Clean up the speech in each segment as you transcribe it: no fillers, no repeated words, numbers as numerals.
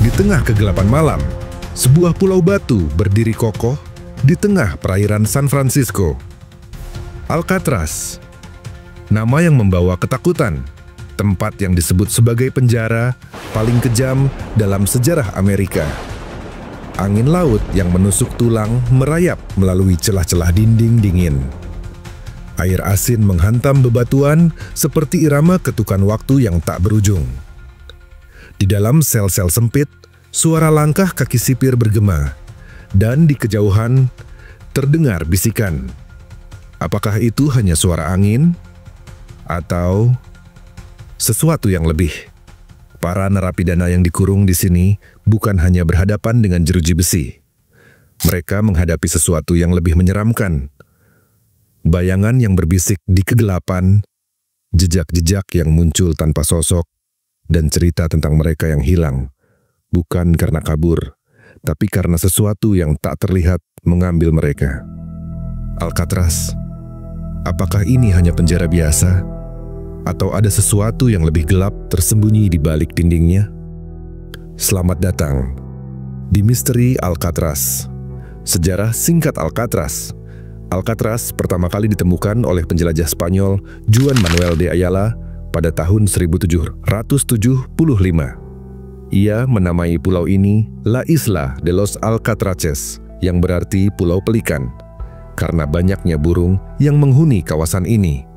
Di tengah kegelapan malam, sebuah pulau batu berdiri kokoh di tengah perairan San Francisco. Alcatraz, nama yang membawa ketakutan, tempat yang disebut sebagai penjara paling kejam dalam sejarah Amerika. Angin laut yang menusuk tulang merayap melalui celah-celah dinding dingin. Air asin menghantam bebatuan seperti irama ketukan waktu yang tak berujung. Di dalam sel-sel sempit, suara langkah kaki sipir bergema, dan di kejauhan terdengar bisikan. Apakah itu hanya suara angin? Atau sesuatu yang lebih? Para narapidana yang dikurung di sini bukan hanya berhadapan dengan jeruji besi. Mereka menghadapi sesuatu yang lebih menyeramkan. Bayangan yang berbisik di kegelapan, jejak-jejak yang muncul tanpa sosok, dan cerita tentang mereka yang hilang. Bukan karena kabur, tapi karena sesuatu yang tak terlihat mengambil mereka. Alcatraz, apakah ini hanya penjara biasa? Atau ada sesuatu yang lebih gelap tersembunyi di balik dindingnya? Selamat datang di Misteri Alcatraz. Sejarah singkat Alcatraz. Alcatraz pertama kali ditemukan oleh penjelajah Spanyol Juan Manuel de Ayala pada tahun 1775. Ia menamai pulau ini La Isla de los Alcatraces, yang berarti Pulau Pelikan, karena banyaknya burung yang menghuni kawasan ini.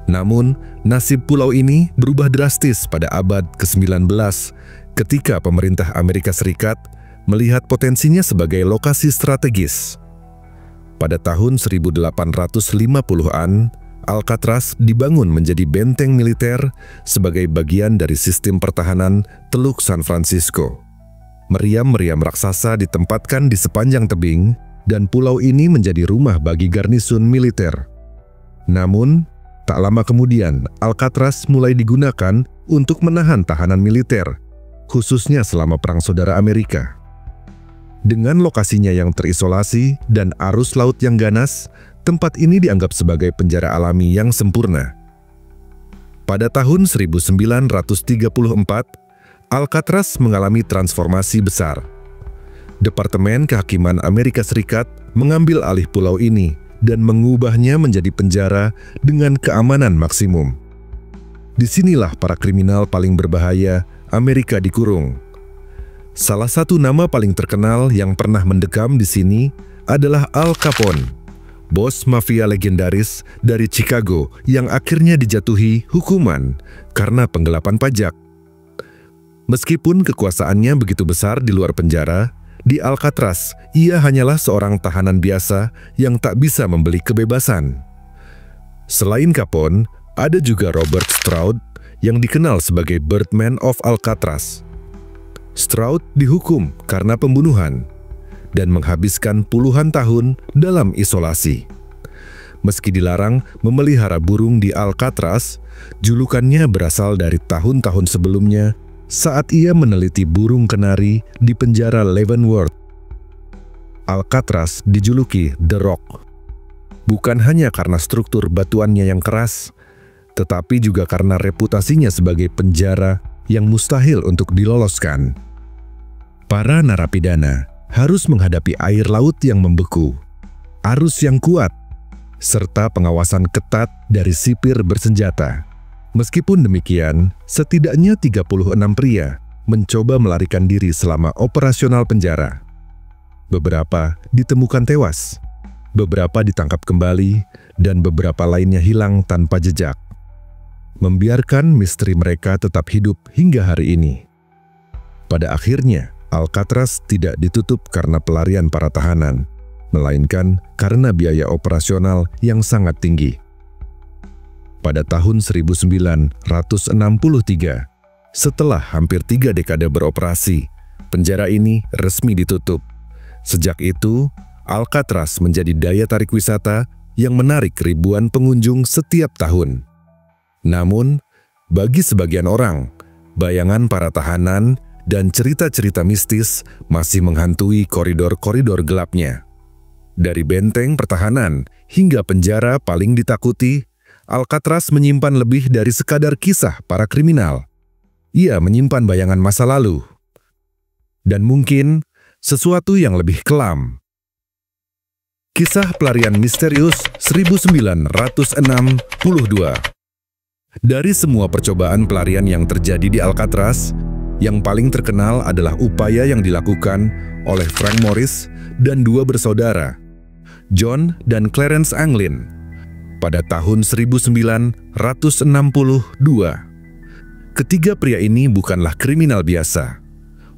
Namun, nasib pulau ini berubah drastis pada abad ke-19 ketika pemerintah Amerika Serikat melihat potensinya sebagai lokasi strategis. Pada tahun 1850-an, Alcatraz dibangun menjadi benteng militer sebagai bagian dari sistem pertahanan Teluk San Francisco. Meriam-meriam raksasa ditempatkan di sepanjang tebing, dan pulau ini menjadi rumah bagi garnison militer. Namun, tak lama kemudian, Alcatraz mulai digunakan untuk menahan tahanan militer, khususnya selama Perang Saudara Amerika. Dengan lokasinya yang terisolasi dan arus laut yang ganas, tempat ini dianggap sebagai penjara alami yang sempurna. Pada tahun 1934, Alcatraz mengalami transformasi besar. Departemen Kehakiman Amerika Serikat mengambil alih pulau ini dan mengubahnya menjadi penjara dengan keamanan maksimum. Disinilah para kriminal paling berbahaya Amerika dikurung. Salah satu nama paling terkenal yang pernah mendekam di sini adalah Al Capone, bos mafia legendaris dari Chicago yang akhirnya dijatuhi hukuman karena penggelapan pajak. Meskipun kekuasaannya begitu besar di luar penjara, di Alcatraz ia hanyalah seorang tahanan biasa yang tak bisa membeli kebebasan. Selain Capone, ada juga Robert Stroud yang dikenal sebagai Birdman of Alcatraz. Stroud dihukum karena pembunuhan dan menghabiskan puluhan tahun dalam isolasi. Meski dilarang memelihara burung di Alcatraz, julukannya berasal dari tahun-tahun sebelumnya saat ia meneliti burung kenari di penjara Leavenworth. Alcatraz dijuluki The Rock, bukan hanya karena struktur batuannya yang keras, tetapi juga karena reputasinya sebagai penjara yang mustahil untuk diloloskan. Para narapidana harus menghadapi air laut yang membeku, arus yang kuat, serta pengawasan ketat dari sipir bersenjata. Meskipun demikian, setidaknya 36 pria mencoba melarikan diri selama operasional penjara. Beberapa ditemukan tewas, beberapa ditangkap kembali, dan beberapa lainnya hilang tanpa jejak. Membiarkan misteri mereka tetap hidup hingga hari ini. Pada akhirnya, Alcatraz tidak ditutup karena pelarian para tahanan, melainkan karena biaya operasional yang sangat tinggi. Pada tahun 1963, setelah hampir 3 dekade beroperasi, penjara ini resmi ditutup. Sejak itu, Alcatraz menjadi daya tarik wisata yang menarik ribuan pengunjung setiap tahun. Namun, bagi sebagian orang, bayangan para tahanan dan cerita-cerita mistis masih menghantui koridor-koridor gelapnya. Dari benteng pertahanan hingga penjara paling ditakuti, Alcatraz menyimpan lebih dari sekadar kisah para kriminal. Ia menyimpan bayangan masa lalu. dan mungkin sesuatu yang lebih kelam. Kisah pelarian misterius 1962. Dari semua percobaan pelarian yang terjadi di Alcatraz, yang paling terkenal adalah upaya yang dilakukan oleh Frank Morris dan dua bersaudara, John dan Clarence Anglin, pada tahun 1962. Ketiga pria ini bukanlah kriminal biasa.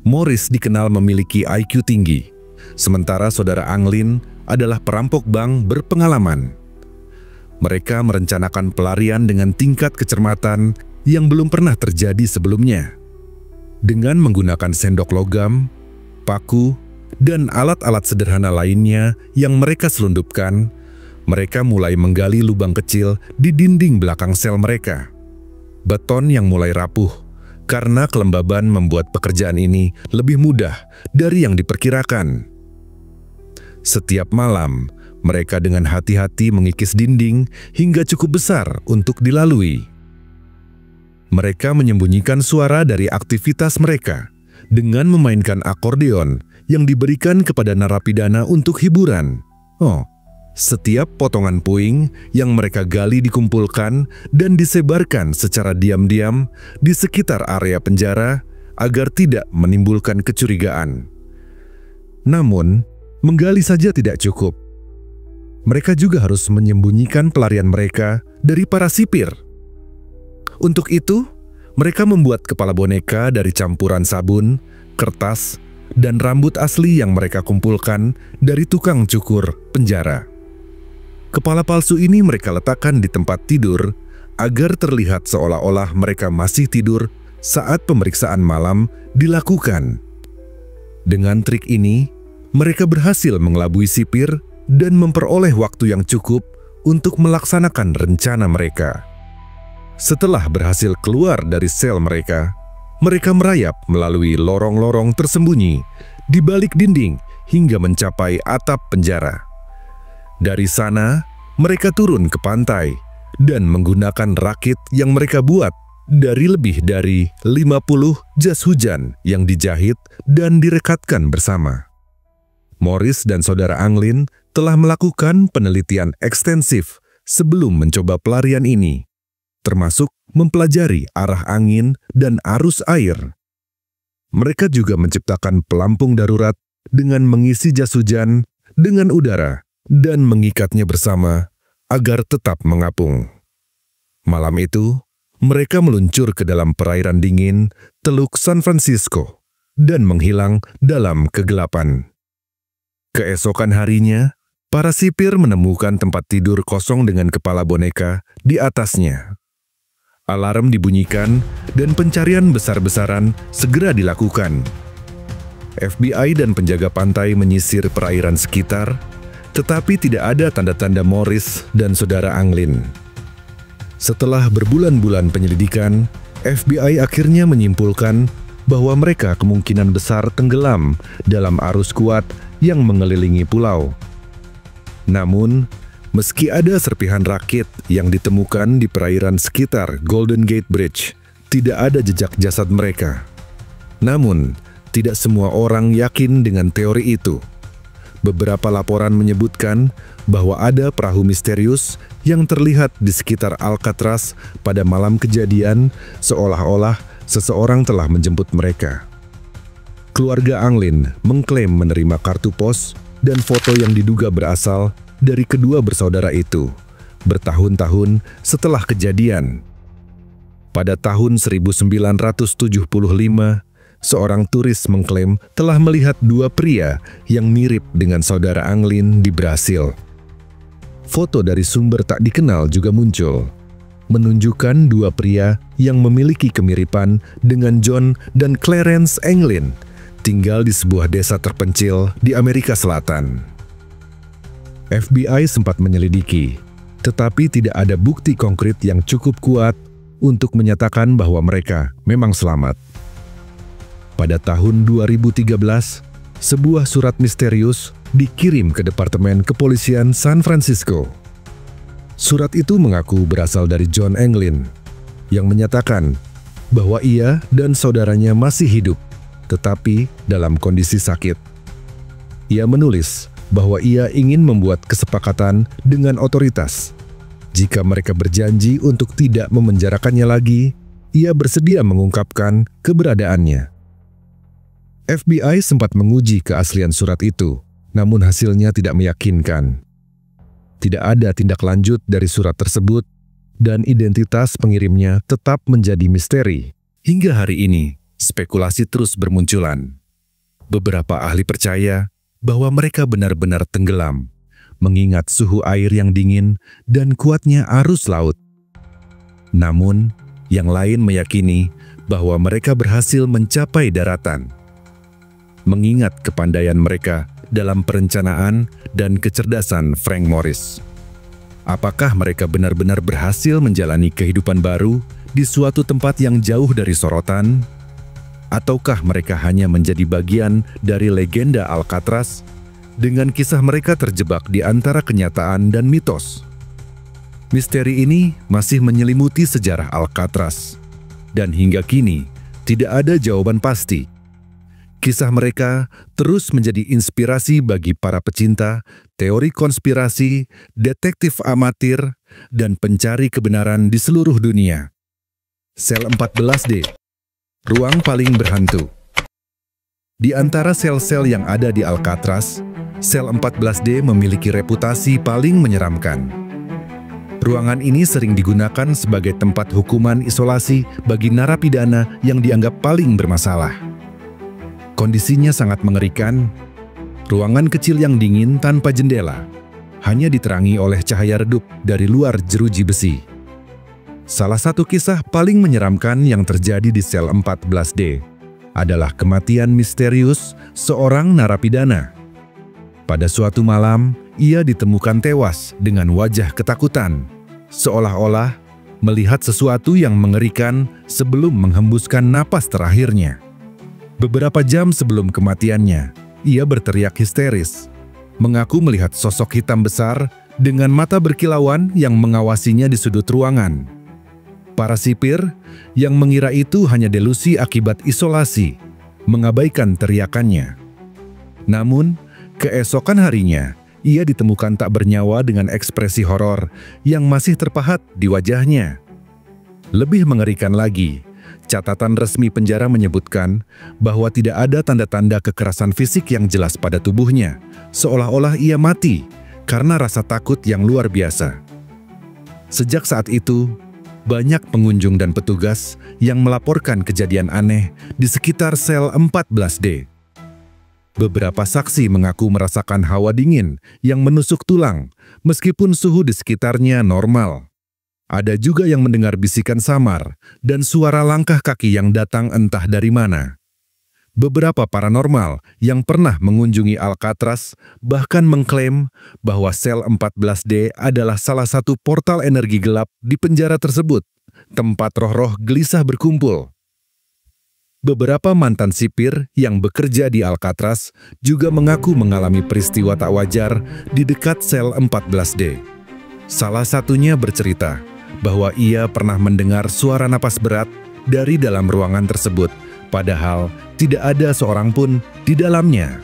Morris dikenal memiliki IQ tinggi, sementara saudara Anglin adalah perampok bank berpengalaman. Mereka merencanakan pelarian dengan tingkat kecermatan yang belum pernah terjadi sebelumnya. Dengan menggunakan sendok logam, paku, dan alat-alat sederhana lainnya yang mereka selundupkan, mereka mulai menggali lubang kecil di dinding belakang sel mereka. Beton yang mulai rapuh karena kelembaban membuat pekerjaan ini lebih mudah dari yang diperkirakan. Setiap malam, mereka dengan hati-hati mengikis dinding hingga cukup besar untuk dilalui. Mereka menyembunyikan suara dari aktivitas mereka dengan memainkan akordeon yang diberikan kepada narapidana untuk hiburan. Setiap potongan puing yang mereka gali dikumpulkan dan disebarkan secara diam-diam di sekitar area penjara agar tidak menimbulkan kecurigaan. Namun, menggali saja tidak cukup. Mereka juga harus menyembunyikan pelarian mereka dari para sipir. Untuk itu, mereka membuat kepala boneka dari campuran sabun, kertas, dan rambut asli yang mereka kumpulkan dari tukang cukur penjara. Kepala palsu ini mereka letakkan di tempat tidur agar terlihat seolah-olah mereka masih tidur saat pemeriksaan malam dilakukan. Dengan trik ini, mereka berhasil mengelabui sipir dan memperoleh waktu yang cukup untuk melaksanakan rencana mereka. Setelah berhasil keluar dari sel mereka, mereka merayap melalui lorong-lorong tersembunyi di balik dinding hingga mencapai atap penjara. Dari sana, mereka turun ke pantai dan menggunakan rakit yang mereka buat dari lebih dari 50 jas hujan yang dijahit dan direkatkan bersama. Morris dan saudara Anglin telah melakukan penelitian ekstensif sebelum mencoba pelarian ini, termasuk mempelajari arah angin dan arus air. Mereka juga menciptakan pelampung darurat dengan mengisi jas hujan dengan udara dan mengikatnya bersama agar tetap mengapung. Malam itu, mereka meluncur ke dalam perairan dingin Teluk San Francisco dan menghilang dalam kegelapan. Keesokan harinya, para sipir menemukan tempat tidur kosong dengan kepala boneka di atasnya. Alarm dibunyikan dan pencarian besar-besaran segera dilakukan. FBI dan penjaga pantai menyisir perairan sekitar, tetapi tidak ada tanda-tanda Morris dan saudara Anglin. Setelah berbulan-bulan penyelidikan, FBI akhirnya menyimpulkan bahwa mereka kemungkinan besar tenggelam dalam arus kuat yang mengelilingi pulau. Namun, meski ada serpihan rakit yang ditemukan di perairan sekitar Golden Gate Bridge, tidak ada jejak jasad mereka. Namun, tidak semua orang yakin dengan teori itu. Beberapa laporan menyebutkan bahwa ada perahu misterius yang terlihat di sekitar Alcatraz pada malam kejadian, seolah-olah seseorang telah menjemput mereka. Keluarga Anglin mengklaim menerima kartu pos dan foto yang diduga berasal dari kedua bersaudara itu bertahun-tahun setelah kejadian. Pada tahun 1975, seorang turis mengklaim telah melihat dua pria yang mirip dengan saudara Anglin di Brasil. Foto dari sumber tak dikenal juga muncul, menunjukkan dua pria yang memiliki kemiripan dengan John dan Clarence Anglin, tinggal di sebuah desa terpencil di Amerika Selatan. FBI sempat menyelidiki, tetapi tidak ada bukti konkret yang cukup kuat untuk menyatakan bahwa mereka memang selamat. Pada tahun 2013, sebuah surat misterius dikirim ke Departemen Kepolisian San Francisco. Surat itu mengaku berasal dari John Anglin, yang menyatakan bahwa ia dan saudaranya masih hidup tetapi dalam kondisi sakit. Ia menulis bahwa ia ingin membuat kesepakatan dengan otoritas. Jika mereka berjanji untuk tidak memenjarakannya lagi, ia bersedia mengungkapkan keberadaannya. FBI sempat menguji keaslian surat itu, namun hasilnya tidak meyakinkan. Tidak ada tindak lanjut dari surat tersebut, dan identitas pengirimnya tetap menjadi misteri. Hingga hari ini, spekulasi terus bermunculan. Beberapa ahli percaya bahwa mereka benar-benar tenggelam, mengingat suhu air yang dingin dan kuatnya arus laut. Namun, yang lain meyakini bahwa mereka berhasil mencapai daratan. Mengingat kepandaian mereka dalam perencanaan dan kecerdasan Frank Morris. Apakah mereka benar-benar berhasil menjalani kehidupan baru di suatu tempat yang jauh dari sorotan? Ataukah mereka hanya menjadi bagian dari legenda Alcatraz dengan kisah mereka terjebak di antara kenyataan dan mitos? Misteri ini masih menyelimuti sejarah Alcatraz, dan hingga kini tidak ada jawaban pasti. Kisah mereka terus menjadi inspirasi bagi para pecinta teori konspirasi, detektif amatir, dan pencari kebenaran di seluruh dunia. Sel 14D, ruang paling berhantu. Di antara sel-sel yang ada di Alcatraz, sel 14D memiliki reputasi paling menyeramkan. Ruangan ini sering digunakan sebagai tempat hukuman isolasi bagi narapidana yang dianggap paling bermasalah. Kondisinya sangat mengerikan. Ruangan kecil yang dingin tanpa jendela, hanya diterangi oleh cahaya redup dari luar jeruji besi. Salah satu kisah paling menyeramkan yang terjadi di sel 14D adalah kematian misterius seorang narapidana. Pada suatu malam, ia ditemukan tewas dengan wajah ketakutan, seolah-olah melihat sesuatu yang mengerikan sebelum menghembuskan napas terakhirnya. Beberapa jam sebelum kematiannya, ia berteriak histeris, mengaku melihat sosok hitam besar dengan mata berkilauan yang mengawasinya di sudut ruangan. Para sipir yang mengira itu hanya delusi akibat isolasi, mengabaikan teriakannya. Namun, keesokan harinya, ia ditemukan tak bernyawa dengan ekspresi horor yang masih terpahat di wajahnya. Lebih mengerikan lagi, catatan resmi penjara menyebutkan bahwa tidak ada tanda-tanda kekerasan fisik yang jelas pada tubuhnya, seolah-olah ia mati karena rasa takut yang luar biasa. Sejak saat itu, banyak pengunjung dan petugas yang melaporkan kejadian aneh di sekitar sel 14D. Beberapa saksi mengaku merasakan hawa dingin yang menusuk tulang, meskipun suhu di sekitarnya normal. Ada juga yang mendengar bisikan samar dan suara langkah kaki yang datang entah dari mana. Beberapa paranormal yang pernah mengunjungi Alcatraz bahkan mengklaim bahwa sel 14D adalah salah satu portal energi gelap di penjara tersebut, tempat roh-roh gelisah berkumpul. Beberapa mantan sipir yang bekerja di Alcatraz juga mengaku mengalami peristiwa tak wajar di dekat sel 14D. Salah satunya bercerita bahwa ia pernah mendengar suara napas berat dari dalam ruangan tersebut, padahal tidak ada seorang pun di dalamnya.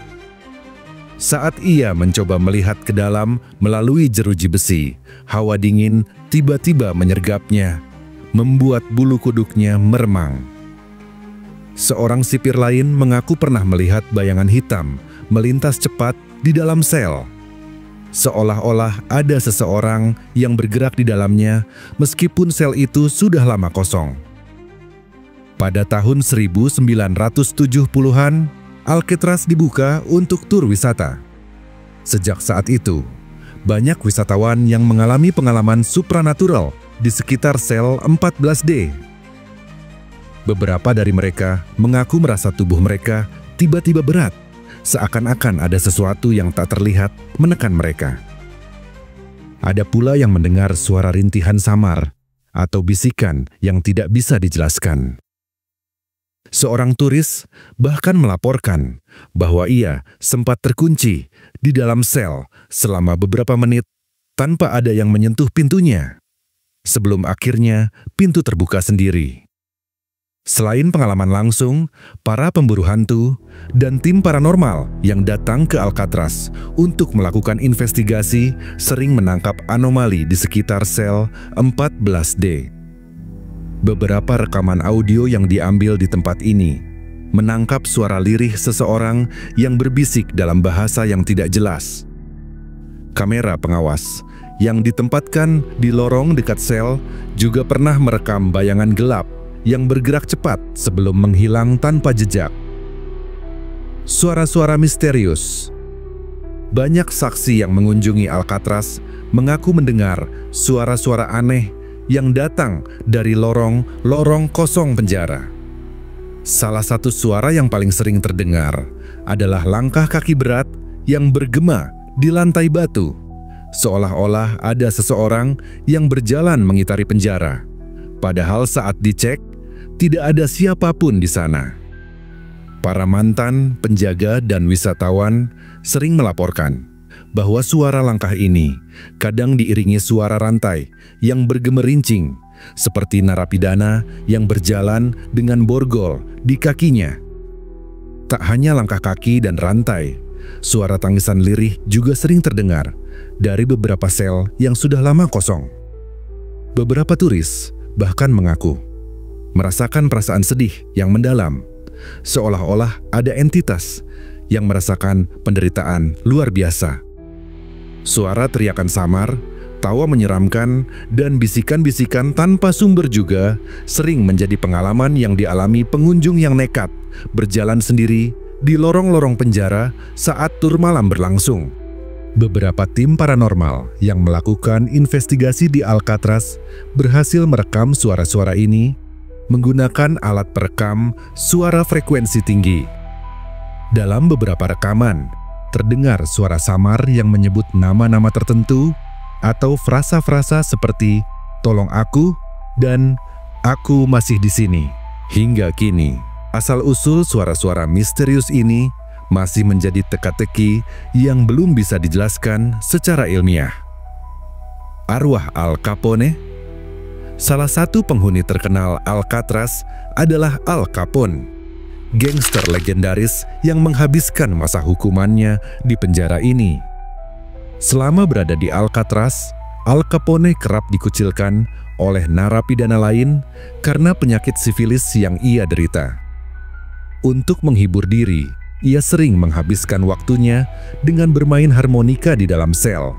Saat ia mencoba melihat ke dalam melalui jeruji besi, hawa dingin tiba-tiba menyergapnya, membuat bulu kuduknya meremang. Seorang sipir lain mengaku pernah melihat bayangan hitam melintas cepat di dalam sel. Seolah-olah ada seseorang yang bergerak di dalamnya meskipun sel itu sudah lama kosong. Pada tahun 1970-an, Alcatraz dibuka untuk tur wisata. Sejak saat itu, banyak wisatawan yang mengalami pengalaman supranatural di sekitar sel 14D. Beberapa dari mereka mengaku merasa tubuh mereka tiba-tiba berat, seakan-akan ada sesuatu yang tak terlihat menekan mereka. Ada pula yang mendengar suara rintihan samar atau bisikan yang tidak bisa dijelaskan. Seorang turis bahkan melaporkan bahwa ia sempat terkunci di dalam sel selama beberapa menit tanpa ada yang menyentuh pintunya, sebelum akhirnya pintu terbuka sendiri. Selain pengalaman langsung, para pemburu hantu dan tim paranormal yang datang ke Alcatraz untuk melakukan investigasi sering menangkap anomali di sekitar sel 14D. Beberapa rekaman audio yang diambil di tempat ini menangkap suara lirih seseorang yang berbisik dalam bahasa yang tidak jelas. Kamera pengawas yang ditempatkan di lorong dekat sel juga pernah merekam bayangan gelap yang bergerak cepat sebelum menghilang tanpa jejak. Suara-suara misterius. Banyak saksi yang mengunjungi Alcatraz mengaku mendengar suara-suara aneh yang datang dari lorong-lorong kosong penjara. Salah satu suara yang paling sering terdengar adalah langkah kaki berat yang bergema di lantai batu, seolah-olah ada seseorang yang berjalan mengitari penjara. Padahal saat dicek, tidak ada siapapun di sana. Para mantan, penjaga, dan wisatawan sering melaporkan bahwa suara langkah ini kadang diiringi suara rantai yang bergemerincing, seperti narapidana yang berjalan dengan borgol di kakinya. Tak hanya langkah kaki dan rantai, suara tangisan lirih juga sering terdengar dari beberapa sel yang sudah lama kosong. Beberapa turis bahkan mengaku merasakan perasaan sedih yang mendalam, seolah-olah ada entitas yang merasakan penderitaan luar biasa. Suara teriakan samar, tawa menyeramkan, dan bisikan-bisikan tanpa sumber juga sering menjadi pengalaman yang dialami pengunjung yang nekat berjalan sendiri di lorong-lorong penjara saat tur malam berlangsung. Beberapa tim paranormal yang melakukan investigasi di Alcatraz berhasil merekam suara-suara ini menggunakan alat perekam suara frekuensi tinggi. Dalam beberapa rekaman, terdengar suara samar yang menyebut nama-nama tertentu atau frasa-frasa seperti "tolong aku" dan "aku masih di sini". Hingga kini, asal-usul suara-suara misterius ini masih menjadi teka-teki yang belum bisa dijelaskan secara ilmiah. Arwah Al Capone. Salah satu penghuni terkenal Alcatraz adalah Al Capone, gangster legendaris yang menghabiskan masa hukumannya di penjara ini. Selama berada di Alcatraz, Al Capone kerap dikucilkan oleh narapidana lain karena penyakit sifilis yang ia derita. Untuk menghibur diri, ia sering menghabiskan waktunya dengan bermain harmonika di dalam sel.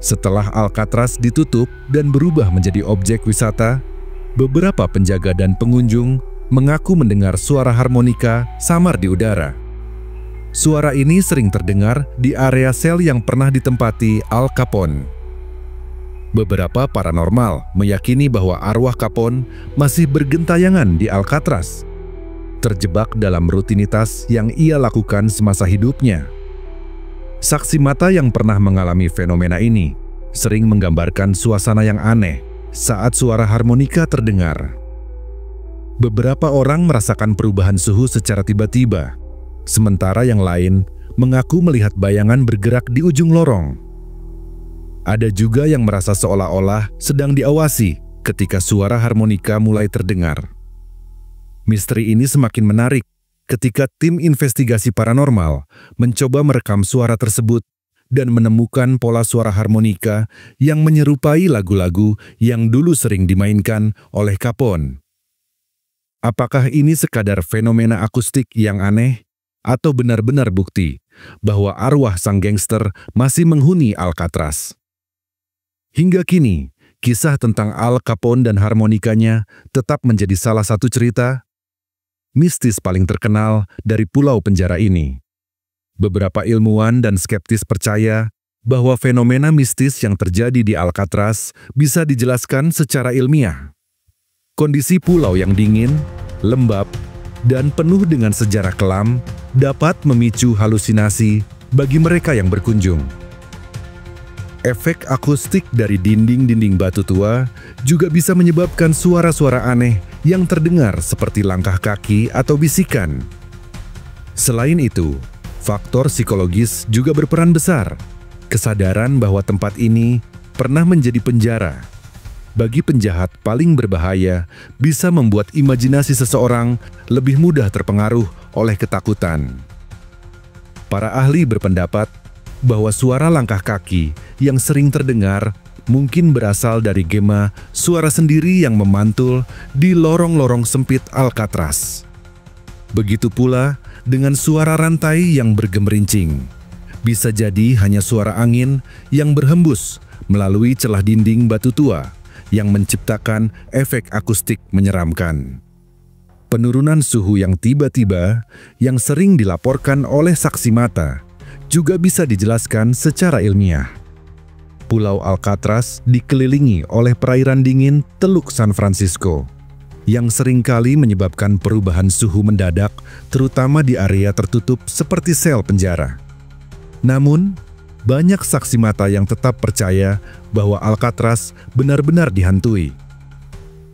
Setelah Alcatraz ditutup dan berubah menjadi objek wisata, beberapa penjaga dan pengunjung mengaku mendengar suara harmonika samar di udara. Suara ini sering terdengar di area sel yang pernah ditempati Al Capone. Beberapa paranormal meyakini bahwa arwah Capone masih bergentayangan di Alcatraz, terjebak dalam rutinitas yang ia lakukan semasa hidupnya. Saksi mata yang pernah mengalami fenomena ini sering menggambarkan suasana yang aneh saat suara harmonika terdengar. Beberapa orang merasakan perubahan suhu secara tiba-tiba, sementara yang lain mengaku melihat bayangan bergerak di ujung lorong. Ada juga yang merasa seolah-olah sedang diawasi ketika suara harmonika mulai terdengar. Misteri ini semakin menarik ketika tim investigasi paranormal mencoba merekam suara tersebut dan menemukan pola suara harmonika yang menyerupai lagu-lagu yang dulu sering dimainkan oleh Capone. Apakah ini sekadar fenomena akustik yang aneh, atau benar-benar bukti bahwa arwah sang gangster masih menghuni Alcatraz? Hingga kini, kisah tentang Al Capone dan harmonikanya tetap menjadi salah satu cerita mistis paling terkenal dari pulau penjara ini. Beberapa ilmuwan dan skeptis percaya bahwa fenomena mistis yang terjadi di Alcatraz bisa dijelaskan secara ilmiah. Kondisi pulau yang dingin, lembab, dan penuh dengan sejarah kelam dapat memicu halusinasi bagi mereka yang berkunjung. Efek akustik dari dinding-dinding batu tua juga bisa menyebabkan suara-suara aneh yang terdengar seperti langkah kaki atau bisikan. Selain itu, faktor psikologis juga berperan besar. Kesadaran bahwa tempat ini pernah menjadi penjara, bagi penjahat paling berbahaya bisa membuat imajinasi seseorang lebih mudah terpengaruh oleh ketakutan. Para ahli berpendapat bahwa suara langkah kaki yang sering terdengar mungkin berasal dari gema suara sendiri yang memantul di lorong-lorong sempit Alcatraz. Begitu pula dengan suara rantai yang bergemerincing. Bisa jadi hanya suara angin yang berhembus melalui celah dinding batu tua yang menciptakan efek akustik menyeramkan. Penurunan suhu yang tiba-tiba yang sering dilaporkan oleh saksi mata juga bisa dijelaskan secara ilmiah. Pulau Alcatraz dikelilingi oleh perairan dingin Teluk San Francisco yang seringkali menyebabkan perubahan suhu mendadak, terutama di area tertutup seperti sel penjara. Namun, banyak saksi mata yang tetap percaya bahwa Alcatraz benar-benar dihantui.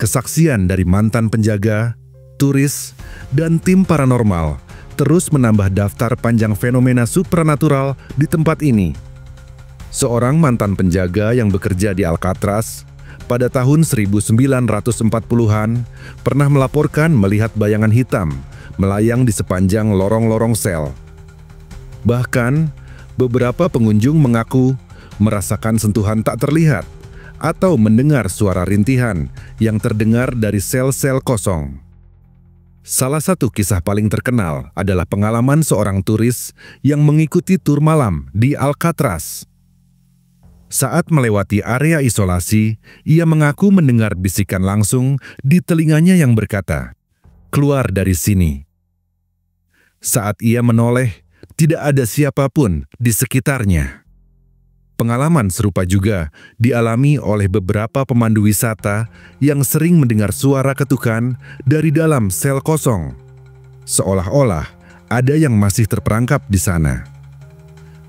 Kesaksian dari mantan penjaga, turis, dan tim paranormal terus menambah daftar panjang fenomena supranatural di tempat ini. Seorang mantan penjaga yang bekerja di Alcatraz pada tahun 1940-an pernah melaporkan melihat bayangan hitam melayang di sepanjang lorong-lorong sel. Bahkan, beberapa pengunjung mengaku merasakan sentuhan tak terlihat atau mendengar suara rintihan yang terdengar dari sel-sel kosong. Salah satu kisah paling terkenal adalah pengalaman seorang turis yang mengikuti tur malam di Alcatraz. Saat melewati area isolasi, ia mengaku mendengar bisikan langsung di telinganya yang berkata, "Keluar dari sini." Saat ia menoleh, tidak ada siapapun di sekitarnya. Pengalaman serupa juga dialami oleh beberapa pemandu wisata yang sering mendengar suara ketukan dari dalam sel kosong. Seolah-olah ada yang masih terperangkap di sana.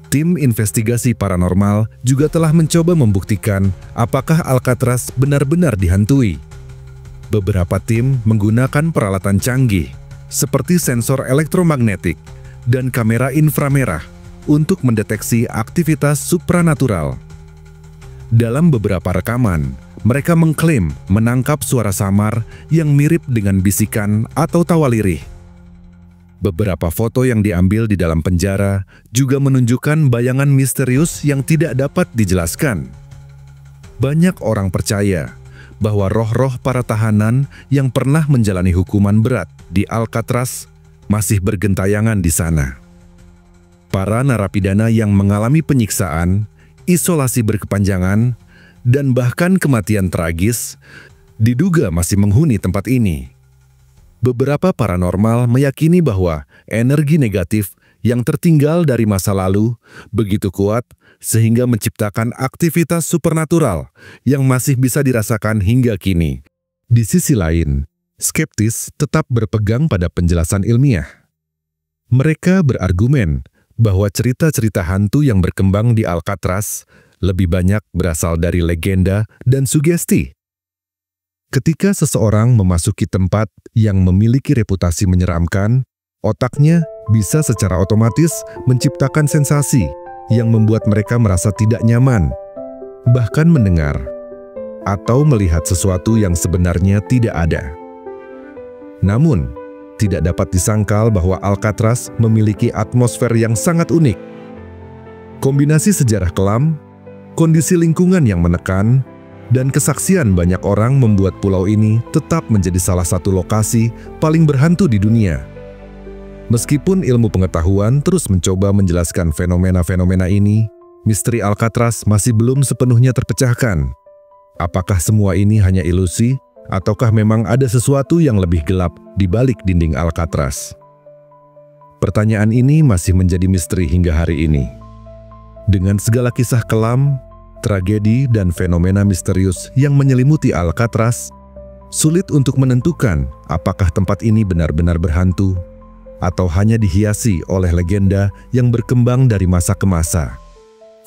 Tim investigasi paranormal juga telah mencoba membuktikan apakah Alcatraz benar-benar dihantui. Beberapa tim menggunakan peralatan canggih seperti sensor elektromagnetik dan kamera inframerah untuk mendeteksi aktivitas supranatural. Dalam beberapa rekaman, mereka mengklaim menangkap suara samar yang mirip dengan bisikan atau tawa lirih. Beberapa foto yang diambil di dalam penjara juga menunjukkan bayangan misterius yang tidak dapat dijelaskan. Banyak orang percaya bahwa roh-roh para tahanan yang pernah menjalani hukuman berat di Alcatraz masih bergentayangan di sana. Para narapidana yang mengalami penyiksaan, isolasi berkepanjangan, dan bahkan kematian tragis diduga masih menghuni tempat ini. Beberapa paranormal meyakini bahwa energi negatif yang tertinggal dari masa lalu begitu kuat sehingga menciptakan aktivitas supernatural yang masih bisa dirasakan hingga kini. Di sisi lain, skeptis tetap berpegang pada penjelasan ilmiah. Mereka berargumen bahwa cerita-cerita hantu yang berkembang di Alcatraz lebih banyak berasal dari legenda dan sugesti. Ketika seseorang memasuki tempat yang memiliki reputasi menyeramkan, otaknya bisa secara otomatis menciptakan sensasi yang membuat mereka merasa tidak nyaman, bahkan mendengar atau melihat sesuatu yang sebenarnya tidak ada. Namun, tidak dapat disangkal bahwa Alcatraz memiliki atmosfer yang sangat unik. Kombinasi sejarah kelam, kondisi lingkungan yang menekan, dan kesaksian banyak orang membuat pulau ini tetap menjadi salah satu lokasi paling berhantu di dunia. Meskipun ilmu pengetahuan terus mencoba menjelaskan fenomena-fenomena ini, misteri Alcatraz masih belum sepenuhnya terpecahkan. Apakah semua ini hanya ilusi? Ataukah memang ada sesuatu yang lebih gelap di balik dinding Alcatraz? Pertanyaan ini masih menjadi misteri hingga hari ini. Dengan segala kisah kelam, tragedi, dan fenomena misterius yang menyelimuti Alcatraz, sulit untuk menentukan apakah tempat ini benar-benar berhantu atau hanya dihiasi oleh legenda yang berkembang dari masa ke masa.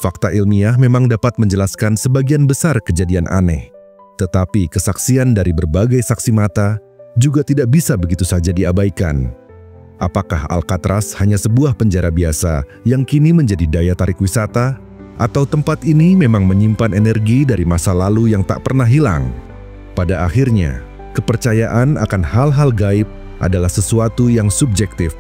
Fakta ilmiah memang dapat menjelaskan sebagian besar kejadian aneh. Tetapi kesaksian dari berbagai saksi mata juga tidak bisa begitu saja diabaikan. Apakah Alcatraz hanya sebuah penjara biasa yang kini menjadi daya tarik wisata? Atau tempat ini memang menyimpan energi dari masa lalu yang tak pernah hilang? Pada akhirnya, kepercayaan akan hal-hal gaib adalah sesuatu yang subjektif.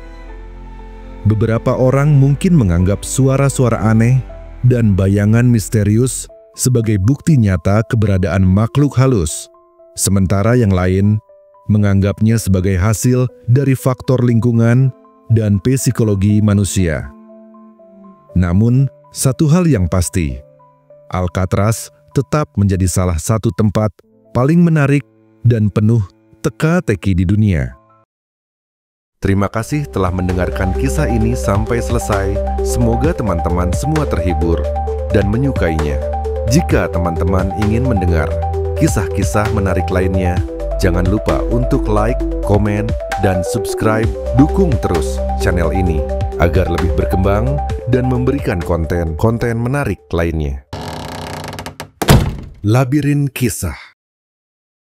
Beberapa orang mungkin menganggap suara-suara aneh dan bayangan misterius sebagai bukti nyata keberadaan makhluk halus, sementara yang lain menganggapnya sebagai hasil dari faktor lingkungan dan psikologi manusia. Namun, satu hal yang pasti, Alcatraz tetap menjadi salah satu tempat paling menarik dan penuh teka-teki di dunia. Terima kasih telah mendengarkan kisah ini sampai selesai. Semoga teman-teman semua terhibur dan menyukainya. Jika teman-teman ingin mendengar kisah-kisah menarik lainnya, jangan lupa untuk like, komen, dan subscribe. Dukung terus channel ini agar lebih berkembang dan memberikan konten-konten menarik lainnya. Labirin Kisah.